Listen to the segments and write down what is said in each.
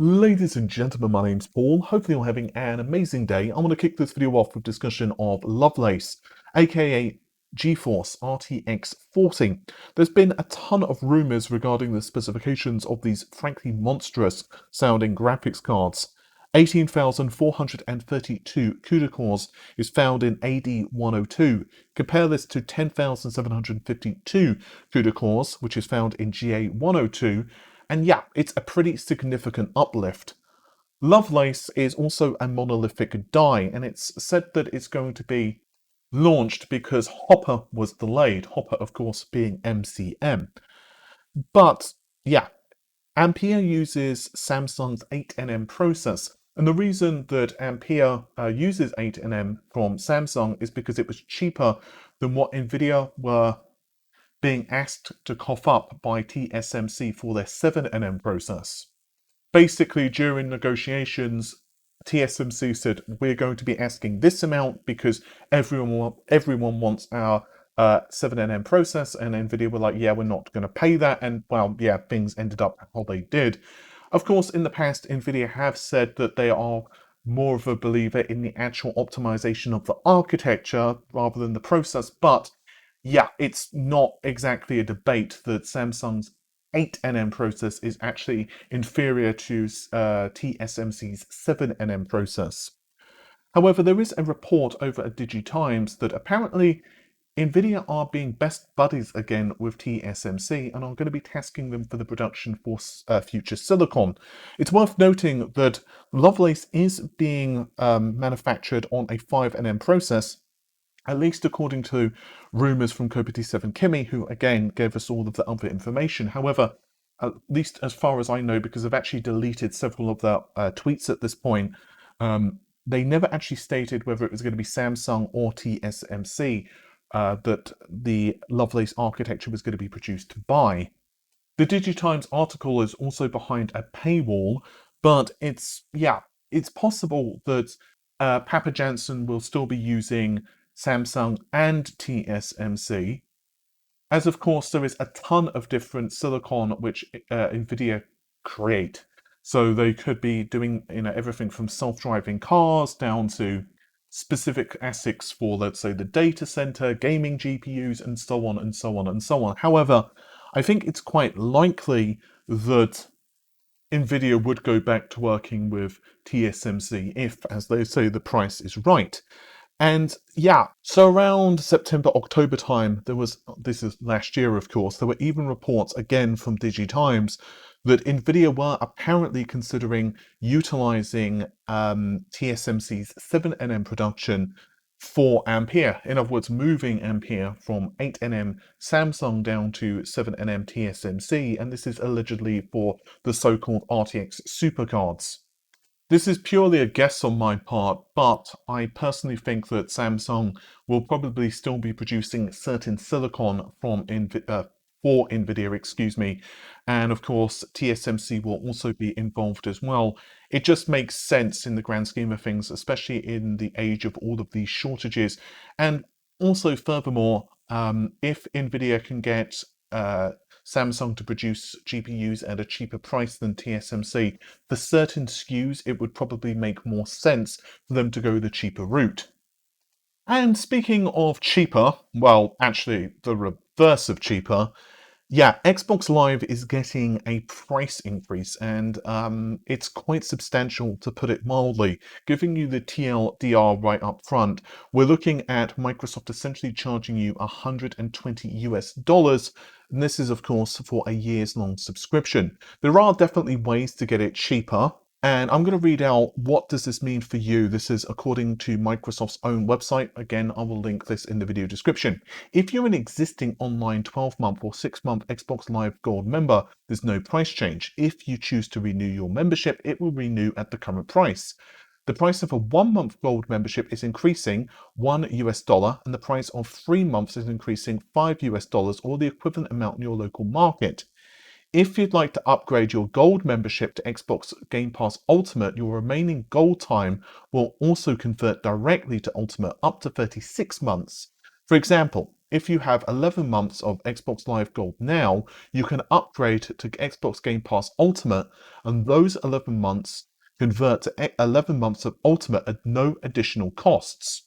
Ladies and gentlemen, my name's Paul. Hopefully you're having an amazing day. I want to kick this video off with discussion of Lovelace, aka GeForce RTX 40. There's been a ton of rumors regarding the specifications of these frankly monstrous sounding graphics cards. 18,432 CUDA cores is found in AD102. Compare this to 10,752 CUDA cores, which is found in GA102. And yeah, it's a pretty significant uplift. Lovelace is also a monolithic die, and it's said that it's going to be launched because Hopper was delayed. Hopper, of course, being MCM. But yeah, Ampere uses Samsung's 8nm process. And the reason that Ampere uses 8nm from Samsung is because it was cheaper than what Nvidia were being asked to cough up by TSMC for their 7nm process. Basically, during negotiations, TSMC said, we're going to be asking this amount because everyone wants our 7nm process, and Nvidia were like, yeah, we're not going to pay that, and well, yeah, things ended up how they did. Of course, in the past, Nvidia have said that they are more of a believer in the actual optimization of the architecture rather than the process, but yeah, it's not exactly a debate that Samsung's 8nm process is actually inferior to TSMC's 7nm process. However, there is a report over at DigiTimes that apparently Nvidia are being best buddies again with TSMC and are going to be tasking them for the production for future silicon. It's worth noting that Lovelace is being manufactured on a 5nm process, at least according to rumours from Kopity7 Kimmy, who again gave us all of the other information. However, at least as far as I know, because I've actually deleted several of their tweets at this point, they never actually stated whether it was going to be Samsung or TSMC that the Lovelace architecture was going to be produced by. The DigiTimes article is also behind a paywall, but it's possible that Papa Jansen will still be using Samsung and TSMC, as of course there is a ton of different silicon which Nvidia create. So they could be doing everything from self-driving cars down to specific ASICs for, let's say, the data center, gaming GPUs, and so on and so on and so on. However, I think it's quite likely that Nvidia would go back to working with TSMC if, as they say, the price is right. And yeah, so around September, October time, this is last year, of course, there were even reports again from DigiTimes that Nvidia were apparently considering utilizing TSMC's 7nm production for Ampere. In other words, moving Ampere from 8nm Samsung down to 7nm TSMC, and this is allegedly for the so-called RTX supercards. This is purely a guess on my part, but I personally think that Samsung will probably still be producing certain silicon for Nvidia, excuse me, and of course TSMC will also be involved as well. It just makes sense in the grand scheme of things, especially in the age of all of these shortages, and also furthermore, if Nvidia can get Samsung to produce GPUs at a cheaper price than TSMC, for certain SKUs it would probably make more sense for them to go the cheaper route. And speaking of cheaper, well, actually the reverse of cheaper, yeah, Xbox Live is getting a price increase, and it's quite substantial, to put it mildly. Giving you the TLDR right up front, we're looking at Microsoft essentially charging you $120 US, and this is, of course, for a years-long subscription. There are definitely ways to get it cheaper, and I'm going to read out what does this mean for you. This is according to Microsoft's own website. Again, I will link this in the video description. If you're an existing online 12-month or 6-month Xbox Live Gold member, there's no price change. If you choose to renew your membership, it will renew at the current price. The price of a 1-month Gold membership is increasing $1 US, and the price of 3 months is increasing $5 US, or the equivalent amount in your local market. If you'd like to upgrade your Gold membership to Xbox Game Pass Ultimate, your remaining Gold time will also convert directly to Ultimate up to 36 months. For example, if you have 11 months of Xbox Live Gold now, you can upgrade to Xbox Game Pass Ultimate, and those 11 months convert to 11 months of Ultimate at no additional costs.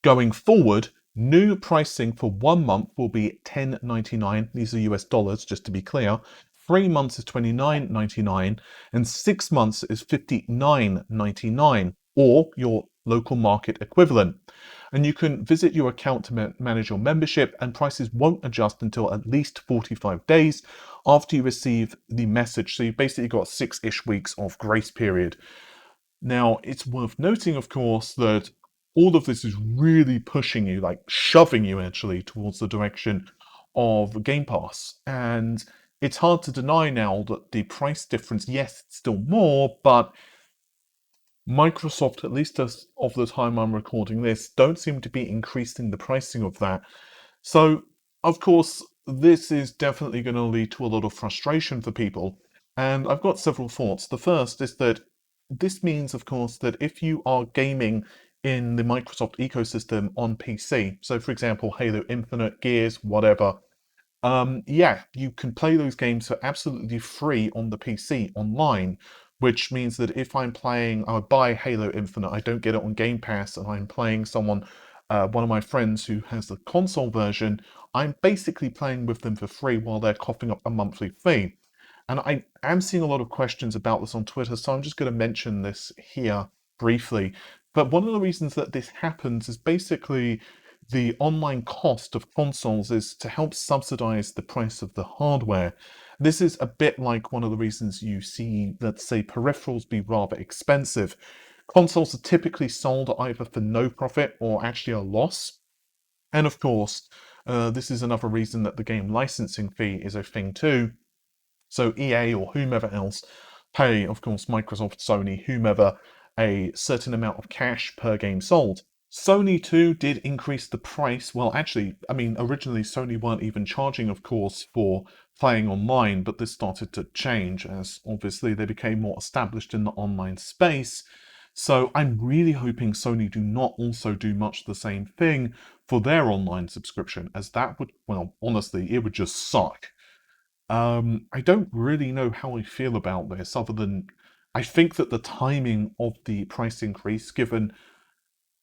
Going forward, new pricing for 1 month will be $10.99. These are US dollars, just to be clear. 3 months is $29.99, and 6 months is $59.99, or your local market equivalent. And you can visit your account to manage your membership, and prices won't adjust until at least 45 days after you receive the message. So you've basically got 6-ish weeks of grace period. Now, it's worth noting, of course, that all of this is really pushing you, like shoving you actually, towards the direction of Game Pass. And it's hard to deny now that the price difference, yes, it's still more, but Microsoft, at least as of the time I'm recording this, don't seem to be increasing the pricing of that. So, of course, this is definitely going to lead to a lot of frustration for people. And I've got several thoughts. The first is that this means, of course, that if you are gaming in the Microsoft ecosystem on PC, so for example, Halo Infinite, Gears, whatever, yeah, you can play those games for absolutely free on the PC online, which means that if I'm playing, I buy Halo Infinite, I don't get it on Game Pass, and I'm playing one of my friends who has the console version, I'm basically playing with them for free while they're coughing up a monthly fee. And I am seeing a lot of questions about this on Twitter, so I'm just going to mention this here briefly. But one of the reasons that this happens is basically the online cost of consoles is to help subsidize the price of the hardware. This is a bit like one of the reasons you see, let's say, peripherals be rather expensive. Consoles are typically sold either for no profit or actually a loss. And of course, this is another reason that the game licensing fee is a thing too. So EA or whomever else pay, of course, Microsoft, Sony, whomever, a certain amount of cash per game sold. Sony too did increase the price. Well, actually, I mean, originally Sony weren't even charging, of course, for playing online, but this started to change as obviously they became more established in the online space. So I'm really hoping Sony do not also do much the same thing for their online subscription, as that would, well, honestly, it would just suck. I don't really know how I feel about this, other than I think that the timing of the price increase, given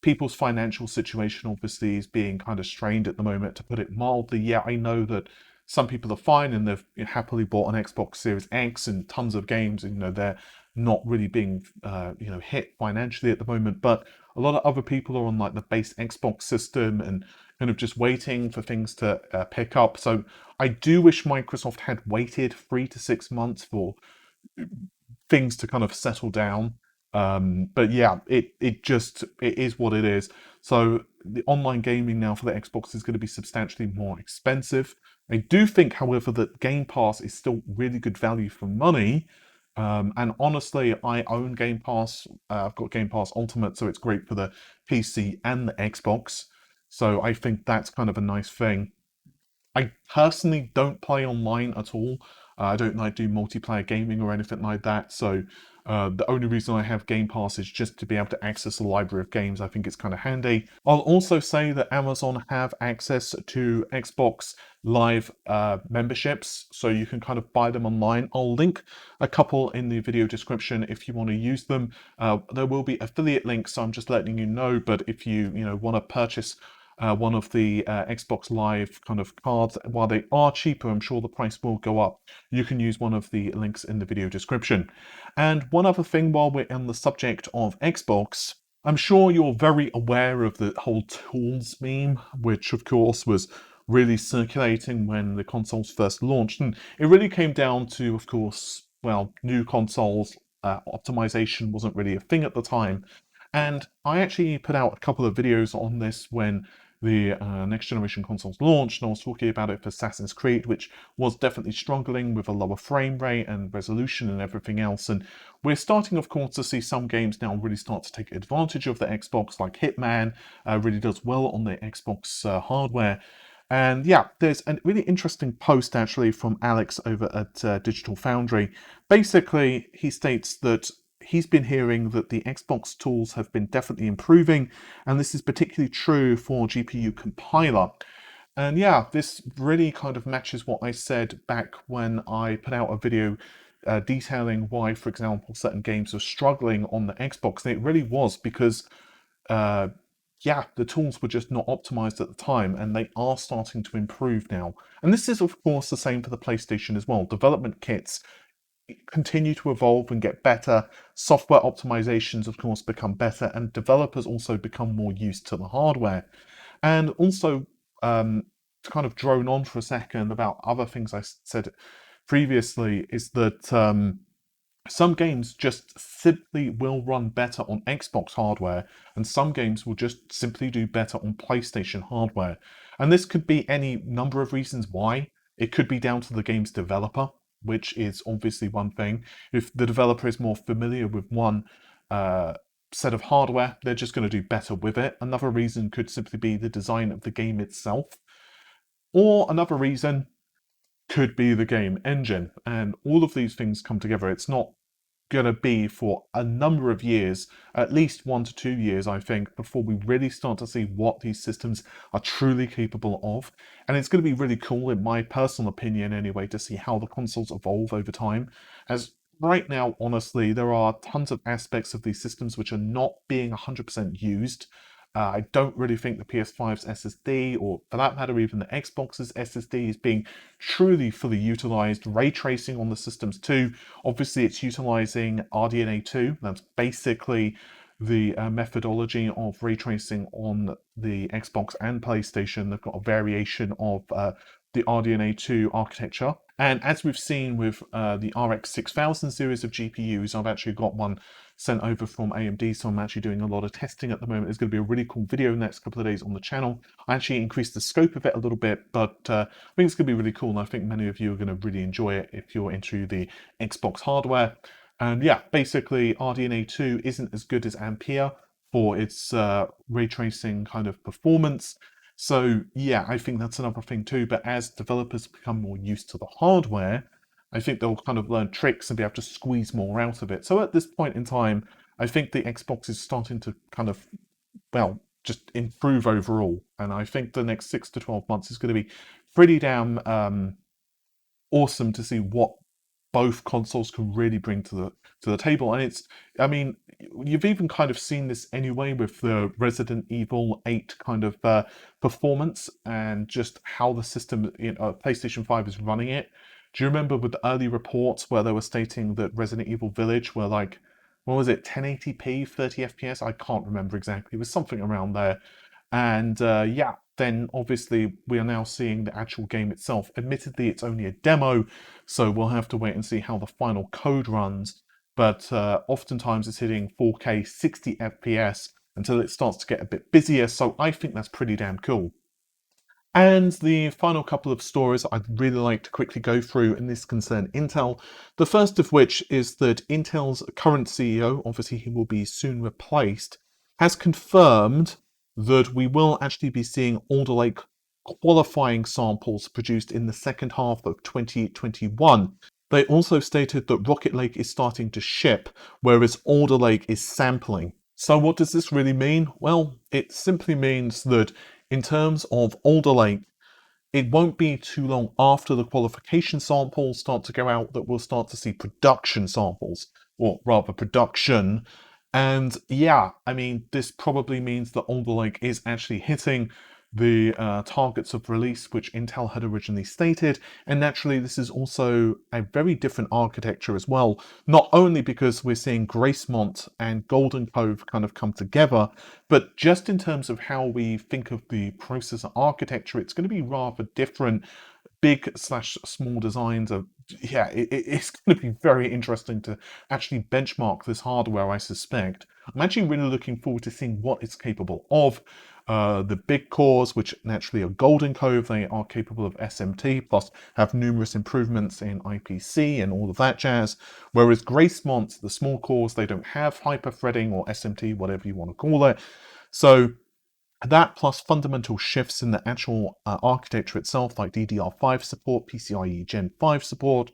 people's financial situation obviously is being kind of strained at the moment, to put it mildly. Yeah, I know that some people are fine and they've happily bought an Xbox Series X and tons of games, and they're not really being hit financially at the moment. But a lot of other people are on like the base Xbox system and kind of just waiting for things to pick up. So I do wish Microsoft had waited 3 to 6 months for things to kind of settle down. But yeah, it is what it is. So the online gaming now for the Xbox is going to be substantially more expensive. I do think, however, that Game Pass is still really good value for money. And honestly, I own Game Pass. I've got Game Pass Ultimate, so it's great for the PC and the Xbox. So I think that's kind of a nice thing. I personally don't play online at all. I don't like do multiplayer gaming or anything like that. So the only reason I have Game Pass is just to be able to access a library of games. I think it's kind of handy. I'll also say that Amazon have access to Xbox Live memberships, so you can kind of buy them online. I'll link a couple in the video description if you want to use them. There will be affiliate links, so I'm just letting you know. But if you want to purchase one of the Xbox Live kind of cards, while they are cheaper, I'm sure the price will go up. You can use one of the links in the video description. And one other thing while we're on the subject of Xbox, I'm sure you're very aware of the whole tools meme, which of course was really circulating when the consoles first launched. And it really came down to, of course, well, new consoles, optimization wasn't really a thing at the time. And I actually put out a couple of videos on this when the next generation consoles launched, and I was talking about it for Assassin's Creed, which was definitely struggling with a lower frame rate and resolution and everything else. And we're starting, of course, to see some games now really start to take advantage of the Xbox, like Hitman really does well on the Xbox hardware. And yeah, there's a really interesting post actually from Alex over at Digital Foundry. Basically, he states that he's been hearing that the Xbox tools have been definitely improving, and this is particularly true for GPU compiler. And yeah, this really kind of matches what I said back when I put out a video detailing why, for example, certain games are struggling on the Xbox. And it really was because, uh, yeah, the tools were just not optimized at the time, and they are starting to improve now. And this is, of course, the same for the PlayStation as well. Development kits continue to evolve and get better. Software optimizations, of course, become better, and developers also become more used to the hardware. And also, to kind of drone on for a second about other things I said previously, is that some games just simply will run better on Xbox hardware, and some games will just simply do better on PlayStation hardware. And this could be any number of reasons why. It could be down to the game's developer, which is obviously one thing. If the developer is more familiar with one uh, set of hardware, they're just going to do better with it. Another reason could simply be the design of the game itself. Or another reason could be the game engine. And all of these things come together. It's not going to be for a number of years, at least 1 to 2 years, I think, before we really start to see what these systems are truly capable of. And it's going to be really cool, in my personal opinion anyway, to see how the consoles evolve over time. As right now, honestly, there are tons of aspects of these systems which are not being 100% used. I don't really think the PS5's SSD, or for that matter, even the Xbox's SSD, is being truly fully utilized. Ray tracing on the systems too. Obviously, it's utilizing RDNA 2. That's basically the methodology of ray tracing on the Xbox and PlayStation. They've got a variation of the RDNA 2 architecture. And as we've seen with the RX 6000 series of GPUs, I've actually got one sent over from AMD, so I'm actually doing a lot of testing at the moment. It's going to be a really cool video next couple of days on the channel. I actually increased the scope of it a little bit, but I think it's going to be really cool, and I think many of you are going to really enjoy it if you're into the Xbox hardware. And yeah, basically RDNA 2 isn't as good as Ampere for its ray tracing kind of performance. So yeah, I think that's another thing too. But as developers become more used to the hardware, I think they'll kind of learn tricks and be able to squeeze more out of it. So at this point in time, I think the Xbox is starting to kind of, well, just improve overall. And I think the next 6 to 12 months is going to be pretty damn awesome to see what both consoles can really bring to the table. And it's, I mean, you've even kind of seen this anyway with the Resident Evil 8 kind of performance, and just how the system, PlayStation 5 is running it. Do you remember with the early reports where they were stating that Resident Evil Village were like, what was it, 1080p, 30 FPS? I can't remember exactly. It was something around there. And yeah, then obviously we are now seeing the actual game itself. Admittedly, it's only a demo, so we'll have to wait and see how the final code runs. But oftentimes it's hitting 4K 60 FPS until it starts to get a bit busier, so I think that's pretty damn cool. And the final couple of stories I'd really like to quickly go through, and this concern Intel. The first of which is that Intel's current CEO, obviously he will be soon replaced, has confirmed that we will actually be seeing Alder Lake qualifying samples produced in the second half of 2021. They also stated that Rocket Lake is starting to ship, whereas Alder Lake is sampling. So what does this really mean? Well, it simply means that in terms of Alder Lake, it won't be too long after the qualification samples start to go out that we'll start to see production samples, or rather production. And yeah, I mean, this probably means that Alder Lake is actually hitting the targets of release which Intel had originally stated. And naturally, this is also a very different architecture as well, not only because we're seeing Gracemont and Golden Cove kind of come together, but just in terms of how we think of the processor architecture, it's going to be rather different. Big/small designs of, yeah, it's going to be very interesting to actually benchmark this hardware, I suspect. I'm actually really looking forward to seeing what it's capable of. The big cores, which naturally are Golden Cove, they are capable of SMT, plus have numerous improvements in IPC and all of that jazz. Whereas Gracemont, the small cores, they don't have hyper-threading or SMT, whatever you want to call it. So that plus fundamental shifts in the actual architecture itself, like DDR5 support, PCIe Gen 5 support,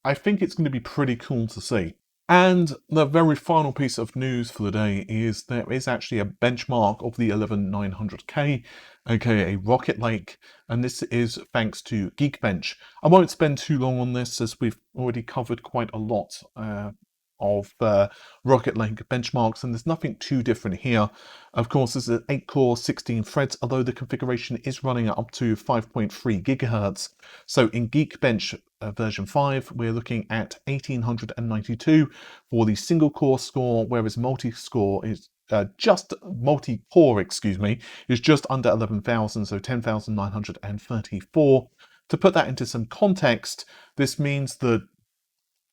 I think it's going to be pretty cool to see. And the very final piece of news for the day is there is actually a benchmark of the 11900K, aka Rocket Lake, and this is thanks to Geekbench. I won't spend too long on this as we've already covered quite a lot of Rocket Lake benchmarks, and there's nothing too different here. Of course, this is an 8-core, 16 threads, although the configuration is running at up to 5.3 gigahertz. So in Geekbench version 5, we're looking at 1892 for the single core score, whereas multi-core is multi-core, is just under 11,000, so 10,934. To put that into some context, this means that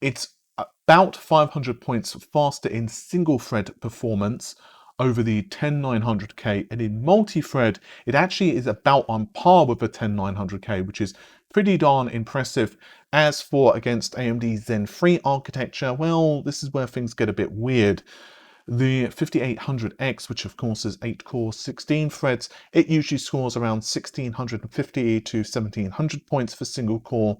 it's about 500 points faster in single thread performance over the 10900K, and in multi-thread it actually is about on par with the 10900K, which is pretty darn impressive. As for against AMD Zen 3 architecture, well, this is where things get a bit weird. The 5800X, which of course is 8 cores, 16 threads, it usually scores around 1650 to 1700 points for single core.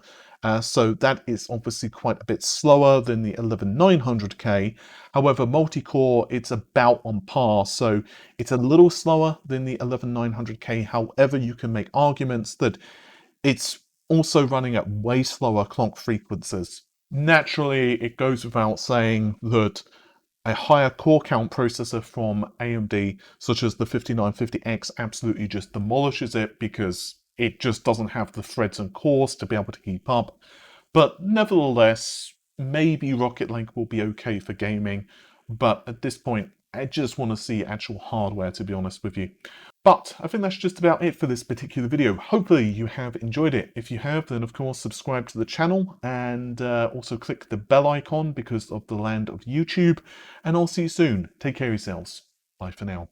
So that is obviously quite a bit slower than the 11900K. However, multi-core, it's about on par, so it's a little slower than the 11900K. However, you can make arguments that it's also running at way slower clock frequencies. Naturally, it goes without saying that a higher core count processor from AMD, such as the 5950X, absolutely just demolishes it because it just doesn't have the threads and cores to be able to keep up. But nevertheless, maybe Rocket Lake will be okay for gaming, but at this point, I just want to see actual hardware, to be honest with you. But I think that's just about it for this particular video. Hopefully you have enjoyed it. If you have, then of course subscribe to the channel and also click the bell icon because of the land of YouTube. And I'll see you soon. Take care of yourselves. Bye for now.